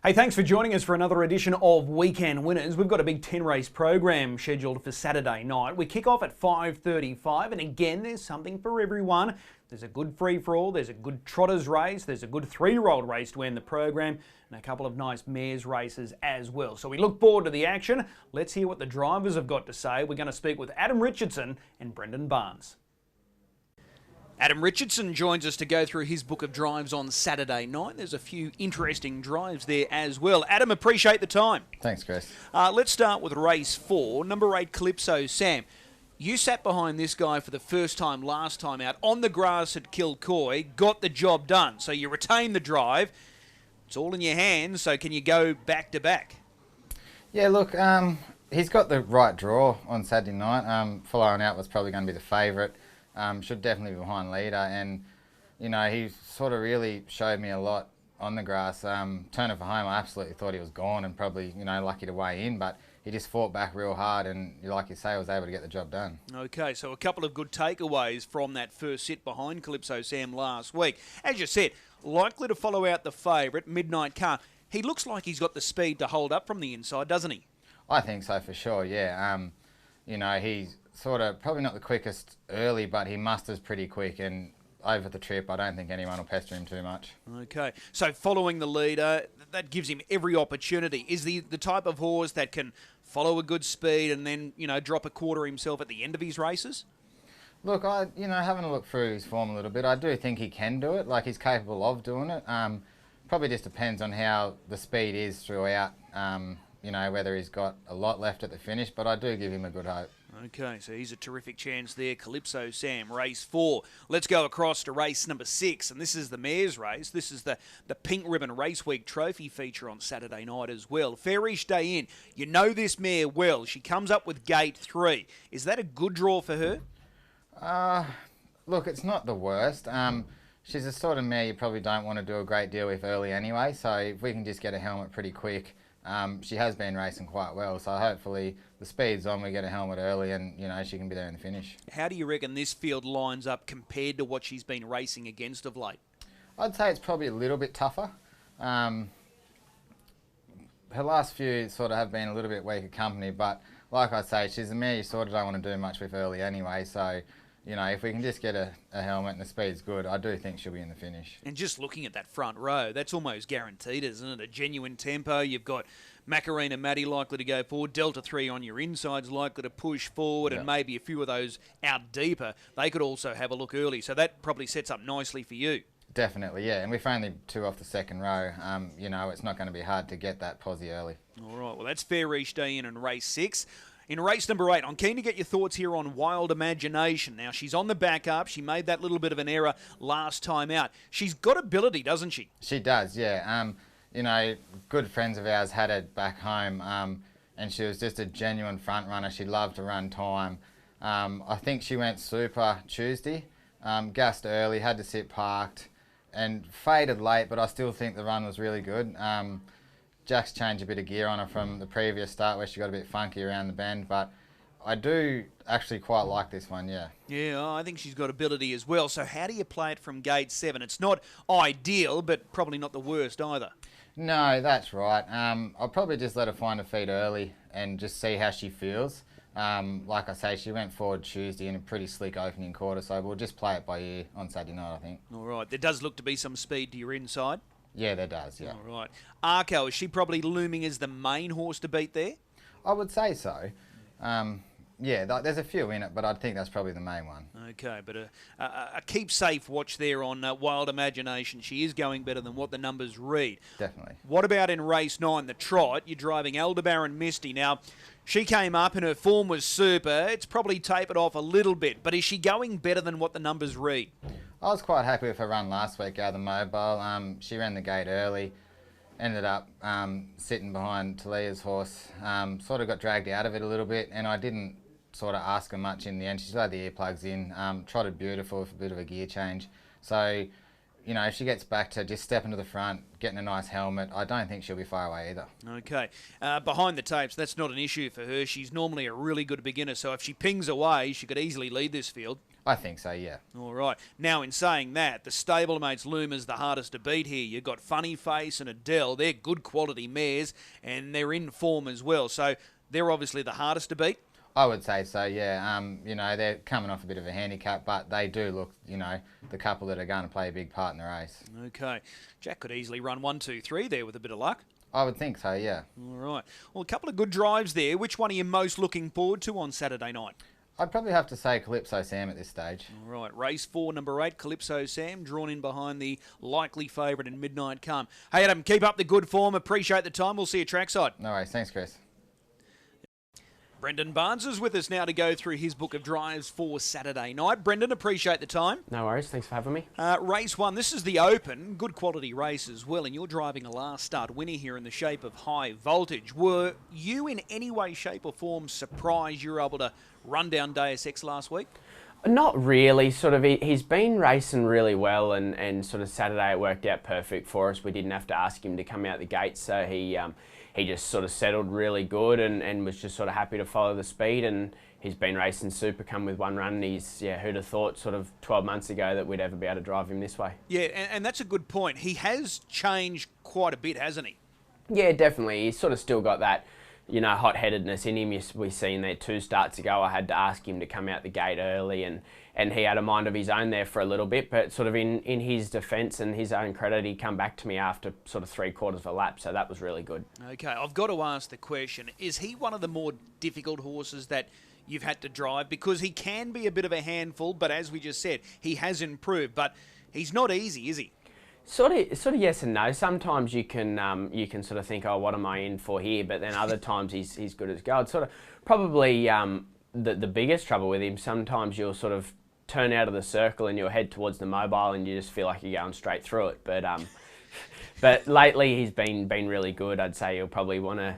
Hey, thanks for joining us for another edition of Weekend Winners. We've got a big 10-race program scheduled for Saturday night. We kick off at 5:35, and again, there's something for everyone. There's a good free-for-all, there's a good trotters race, there's a good 3-year-old race to end the program, and a couple of nice mares races as well. So we look forward to the action. Let's hear what the drivers have got to say. We're going to speak with Adam Richardson and Brendan Barnes. Adam Richardson joins us to go through his book of drives on Saturday night. There's a few interesting drives there as well. Adam, appreciate the time. Thanks, Chris. Let's start with race 4, number 8, Calypso Sam. You sat behind this guy for the first time last time out on the grass at Kilcoy, got the job done. So you retain the drive. It's all in your hands, so can you go back to back? Yeah, look, he's got the right draw on Saturday night. Following out was probably going to be the favourite. Should definitely be behind leader, and you know, he sort of really showed me a lot on the grass. Turning for home, I absolutely thought he was gone and probably, you know, lucky to weigh in, but he just fought back real hard and, like you say, was able to get the job done. Okay, so a couple of good takeaways from that first sit behind Calypso Sam last week. As you said, likely to follow out the favourite, Midnight Car. He looks like he's got the speed to hold up from the inside, doesn't he? I think so for sure, yeah. You know, he's sort of probably not the quickest early, but he musters pretty quick, and over the trip I don't think anyone will pester him too much. Okay, so following the leader, that gives him every opportunity. Is the type of horse that can follow a good speed and then, you know, drop a quarter himself at the end of his races? Look, having a look through his form a little bit, I do think he can do it. Like, he's capable of doing it. Probably just depends on how the speed is throughout, you know, whether he's got a lot left at the finish, but I do give him a good hope. Okay, so he's a terrific chance there. Calypso Sam, race 4. Let's go across to race number 6, and this is the mares race. This is the Pink Ribbon Race Week Trophy feature on Saturday night as well. Fairish Day In. You know this mare well. She comes up with gate 3. Is that a good draw for her? Look, it's not the worst. She's the sort of mare you probably don't want to do a great deal with early anyway, so if we can just get a helmet pretty quick. She has been racing quite well, so hopefully the speed's on, we get a helmet early and, you know, she can be there in the finish. How do you reckon this field lines up compared to what she's been racing against of late? I'd say it's probably a little bit tougher. Her last few sort of have been a little bit weaker company, but like I say, she's a mare you sort of don't want to do much with early anyway, so you know, if we can just get a helmet and the speed's good, I do think she'll be in the finish. And just looking at that front row, that's almost guaranteed, isn't it? A genuine tempo. You've got Macarena Maddie likely to go forward, Delta 3 on your insides likely to push forward, and maybe a few of those out deeper. They could also have a look early, so that probably sets up nicely for you. Definitely, yeah, and we're only 2 off the second row. You know, it's not going to be hard to get that posse early. All right, well, that's Fairish Day In race 6. In race number 8, I'm keen to get your thoughts here on Wild Imagination. Now, she's on the back up. She made that little bit of an error last time out. She's got ability, doesn't she? She does, yeah. You know, good friends of ours had her back home, and she was just a genuine front runner. She loved to run time. I think she went super Tuesday, gassed early, had to sit parked, and faded late, but I still think the run was really good. Jack's changed a bit of gear on her from the previous start where she got a bit funky around the bend, but I do actually quite like this one, yeah. Yeah, I think she's got ability as well. So how do you play it from gate 7? It's not ideal, but probably not the worst either. No, that's right. I'll probably just let her find her feet early and just see how she feels. Like I say, she went forward Tuesday in a pretty slick opening quarter, so we'll just play it by ear on Saturday night, I think. All right. There does look to be some speed to your inside. Yeah, there does, yeah. All right. Arco, is she probably looming as the main horse to beat there? I would say so. Yeah, there's a few in it, but I think that's probably the main one. Okay, but a keep safe watch there on Wild Imagination. She is going better than what the numbers read. Definitely. What about in race 9, the trot? You're driving Aldebaran Misty. Now, she came up and her form was super. It's probably tapered off a little bit, but is she going better than what the numbers read? I was quite happy with her run last week out of the mobile. She ran the gate early, ended up sitting behind Talia's horse, sort of got dragged out of it a little bit, and I didn't sort of ask her much in the end. She still had the earplugs in, trotted beautiful with a bit of a gear change. So, you know, if she gets back to just stepping to the front, getting a nice helmet, I don't think she'll be far away either. Okay. Behind the tapes, that's not an issue for her. She's normally a really good beginner, so if she pings away, she could easily lead this field. I think so, yeah. All right. Now, in saying that, the stablemates loom as the hardest to beat here. You've got Funny Face and Adele. They're good quality mares, and they're in form as well. So they're obviously the hardest to beat. I would say so, yeah. You know, they're coming off a bit of a handicap, but they do look, you know, the couple that are going to play a big part in the race. Okay. Jack could easily run 1, 2, 3 there with a bit of luck. I would think so, yeah. All right. Well, a couple of good drives there. Which one are you most looking forward to on Saturday night? I'd probably have to say Calypso Sam at this stage. All right. Race 4, number 8, Calypso Sam, drawn in behind the likely favourite in Midnight Come. Hey, Adam, keep up the good form. Appreciate the time. We'll see you trackside. No worries. Thanks, Chris. Brendan Barnes is with us now to go through his book of drives for Saturday night. Brendan, appreciate the time. No worries, thanks for having me. Race 1, this is the Open, good quality race as well, and you're driving a last start winner here in the shape of High Voltage. Were you in any way, shape or form surprised you were able to run down Deus Ex last week? Not really, sort of, he's been racing really well and sort of Saturday it worked out perfect for us. We didn't have to ask him to come out the gate, so he just sort of settled really good and was just sort of happy to follow the speed, and he's been racing super come with one run, and he's, yeah, who'd have thought sort of 12 months ago that we'd ever be able to drive him this way. Yeah, and that's a good point. He has changed quite a bit, hasn't he? Yeah, definitely. He's sort of still got that, you know, hot-headedness in him. We seen there 2 starts ago. I had to ask him to come out the gate early, and he had a mind of his own there for a little bit, but sort of in his defence and his own credit, he come back to me after sort of 3/4 of a lap, so that was really good. Okay, I've got to ask the question, is he one of the more difficult horses that you've had to drive? Because he can be a bit of a handful, but as we just said, he has improved, but he's not easy, is he? Sort of yes and no. Sometimes you can sort of think, oh, what am I in for here? But then other times he's good as gold. Sort of probably the biggest trouble with him. Sometimes you'll sort of turn out of the circle and you'll head towards the mobile and you just feel like you're going straight through it. But lately he's been really good. I'd say he'll probably want to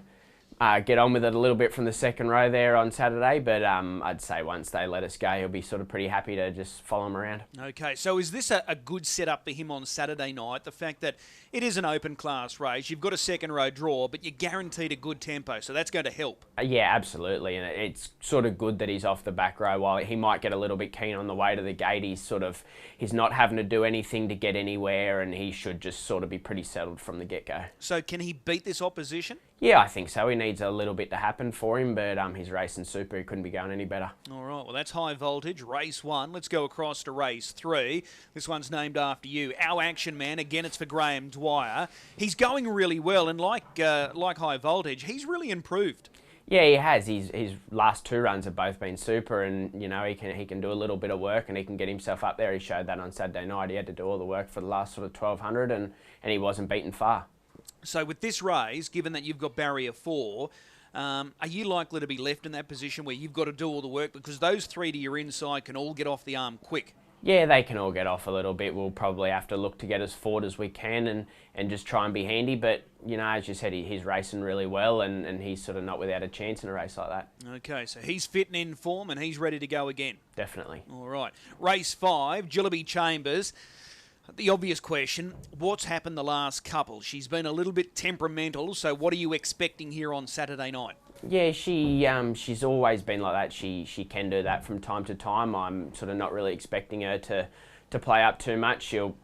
get on with it a little bit from the second row there on Saturday, but I'd say once they let us go, he'll be sort of pretty happy to just follow him around. Okay, so is this a good setup for him on Saturday night? The fact that it is an open class race, you've got a second row draw, but you're guaranteed a good tempo, so that's going to help. Yeah, absolutely, and it's sort of good that he's off the back row. While he might get a little bit keen on the way to the gate, he's not having to do anything to get anywhere, and he should just sort of be pretty settled from the get-go. So can he beat this opposition? Yeah, I think so. He needs a little bit to happen for him, but he's racing super. He couldn't be going any better. All right, well, that's High Voltage, race 1. Let's go across to race 3. This one's named after you. Our Action Man, again, it's for Graham Dwyer. He's going really well, and like High Voltage, he's really improved. Yeah, he has. His last 2 runs have both been super, and you know he can do a little bit of work and he can get himself up there. He showed that on Saturday night. He had to do all the work for the last sort of 1200, and he wasn't beaten far. So with this race, given that you've got barrier 4, are you likely to be left in that position where you've got to do all the work? Because those 3 to your inside can all get off the arm quick. Yeah, they can all get off a little bit. We'll probably have to look to get as forward as we can and just try and be handy. But, you know, as you said, he's racing really well and he's sort of not without a chance in a race like that. Okay, so he's fit and in form and he's ready to go again. Definitely. All right. Race 5, Jillaby Chambers. The obvious question, what's happened the last couple? She's been a little bit temperamental, so what are you expecting here on Saturday night? Yeah, she's always been like that. She can do that from time to time. I'm sort of not really expecting her to play up too much. She'll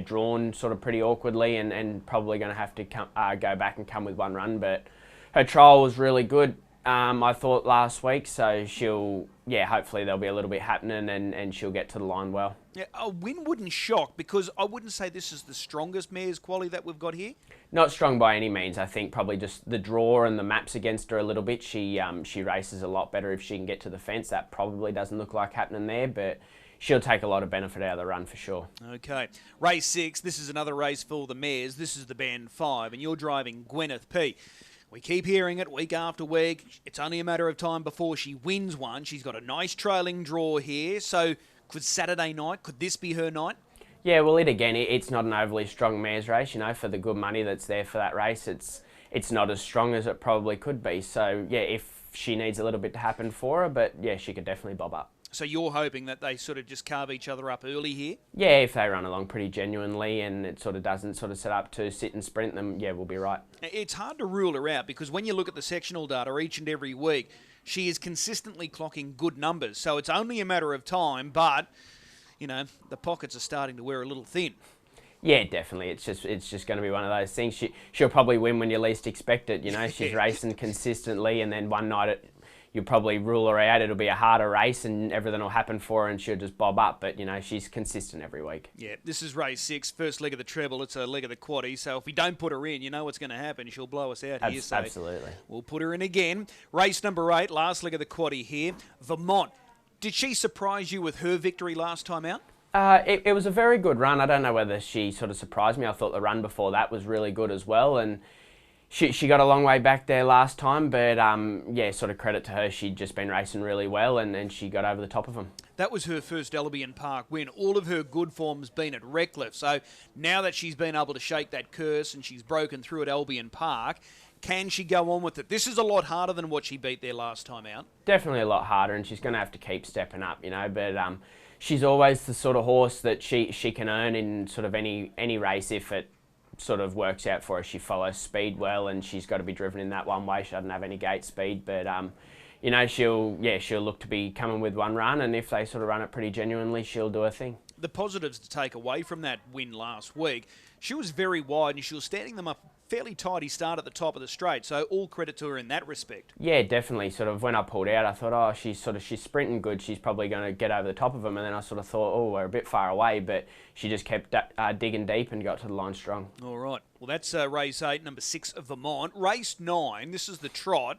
drawn sort of pretty awkwardly and probably going to have to go back and come with one run. But her trial was really good, I thought, last week. So she'll, hopefully there'll be a little bit happening and she'll get to the line well. Yeah, a win wouldn't shock because I wouldn't say this is the strongest mare's quality that we've got here. Not strong by any means. I think probably just the draw and the maps against her a little bit. She races a lot better if she can get to the fence. That probably doesn't look like happening there, but she'll take a lot of benefit out of the run for sure. Okay. Race 6, this is another race for the mares. This is the band 5, and you're driving Gwyneth P. We keep hearing it week after week. It's only a matter of time before she wins one. She's got a nice trailing draw here, so could Saturday night, could this be her night? Yeah, well, it's not an overly strong mares race, you know, for the good money that's there for that race. It's not as strong as it probably could be. So, yeah, if she needs a little bit to happen for her, but yeah, she could definitely bob up. So you're hoping that they sort of just carve each other up early here? Yeah, if they run along pretty genuinely and it sort of doesn't sort of set up to sit and sprint them, yeah, we'll be right. It's hard to rule her out because when you look at the sectional data each and every week, she is consistently clocking good numbers. So it's only a matter of time, but, you know, the pockets are starting to wear a little thin. Yeah, definitely. It's just going to be one of those things. She'll probably win when you least expect it. You know, she's racing consistently, and then one night you'll probably rule her out. It'll be a harder race, and everything will happen for her, and she'll just bob up. But you know, she's consistent every week. Yeah, this is race 6, first leg of the treble. It's a leg of the quaddie. So if we don't put her in, you know what's going to happen. She'll blow us out here. So absolutely. We'll put her in again. Race number 8, last leg of the quaddie here. Vermont. Did she surprise you with her victory last time out? It was a very good run. I don't know whether she sort of surprised me. I thought the run before that was really good as well, and she got a long way back there last time, but yeah, sort of credit to her. She'd just been racing really well, and then she got over the top of them. That was her first Albion Park win. All of her good form's been at Redcliffe, so now that she's been able to shake that curse and she's broken through at Albion Park, can she go on with it? This is a lot harder than what she beat there last time out. Definitely a lot harder, and she's going to have to keep stepping up, you know, but she's always the sort of horse that she can earn in sort of any race if it sort of works out for her. She follows speed well, and she's got to be driven in that one way. She doesn't have any gate speed, but you know, she'll look to be coming with one run, and if they sort of run it pretty genuinely, she'll do her thing. The positives to take away from that win last week, she was very wide and she was standing them up fairly tidy start at the top of the straight, so all credit to her in that respect. Yeah, definitely. Sort of when I pulled out, I thought, oh, she's sprinting good. She's probably going to get over the top of them, and then I sort of thought, oh, we're a bit far away, but she just kept digging deep and got to the line strong. All right. Well, that's race 8, number 6 of Vermont. Race 9, this is the trot.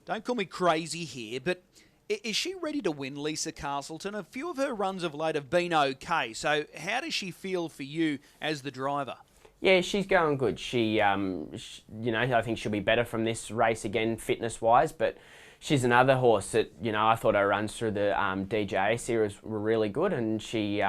Don't call me crazy here, but is she ready to win, Lisa Castleton? A few of her runs of late have been okay, so how does she feel for you as the driver? Yeah, she's going good. She, you know, I think she'll be better from this race again, fitness-wise. But she's another horse that, you know, I thought her runs through the DJA series were really good, and she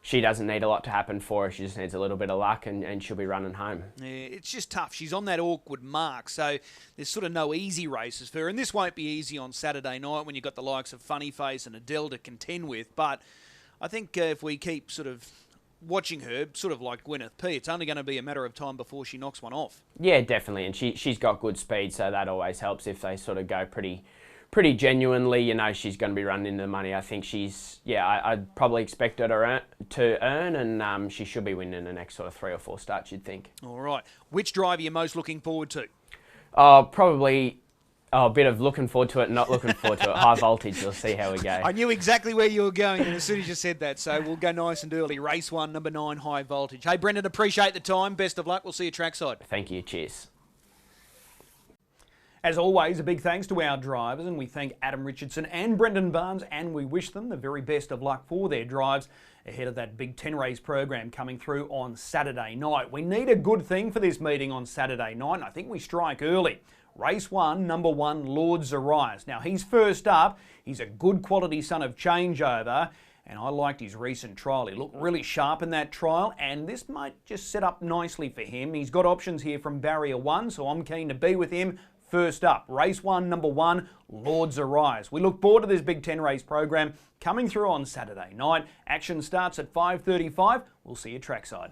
doesn't need a lot to happen for her. She just needs a little bit of luck, and she'll be running home. Yeah, it's just tough. She's on that awkward mark, so there's sort of no easy races for her. And this won't be easy on Saturday night when you've got the likes of Funny Face and Adele to contend with. But I think if we keep sort of watching her, sort of like Gwyneth P, it's only going to be a matter of time before she knocks one off. Yeah, definitely, and she's got good speed, so that always helps if they sort of go pretty genuinely. You know, she's going to be running into the money. I think I'd probably expect her to earn, and she should be winning the next sort of 3 or 4 starts, you'd think. All right. Which drive are you most looking forward to? Probably a bit of looking forward to it and not looking forward to it. High voltage, we'll see how we go. I knew exactly where you were going as soon as you said that, so we'll go nice and early. Race 1, number 9, High Voltage. Hey, Brendan, appreciate the time. Best of luck. We'll see you trackside. Thank you. Cheers. As always, a big thanks to our drivers, and we thank Adam Richardson and Brendan Barnes, and we wish them the very best of luck for their drives ahead of that big 10 race program coming through on Saturday night. We need a good thing for this meeting on Saturday night, and I think we strike early. Race 1, number 1, Lord Zarias. Now, he's first up. He's a good quality son of changeover, and I liked his recent trial. He looked really sharp in that trial, and this might just set up nicely for him. He's got options here from barrier 1, so I'm keen to be with him. First up, race 1, number 1, Lord Zarias. We look forward to this Big 10 race program coming through on Saturday night. Action starts at 5:35. We'll see you trackside.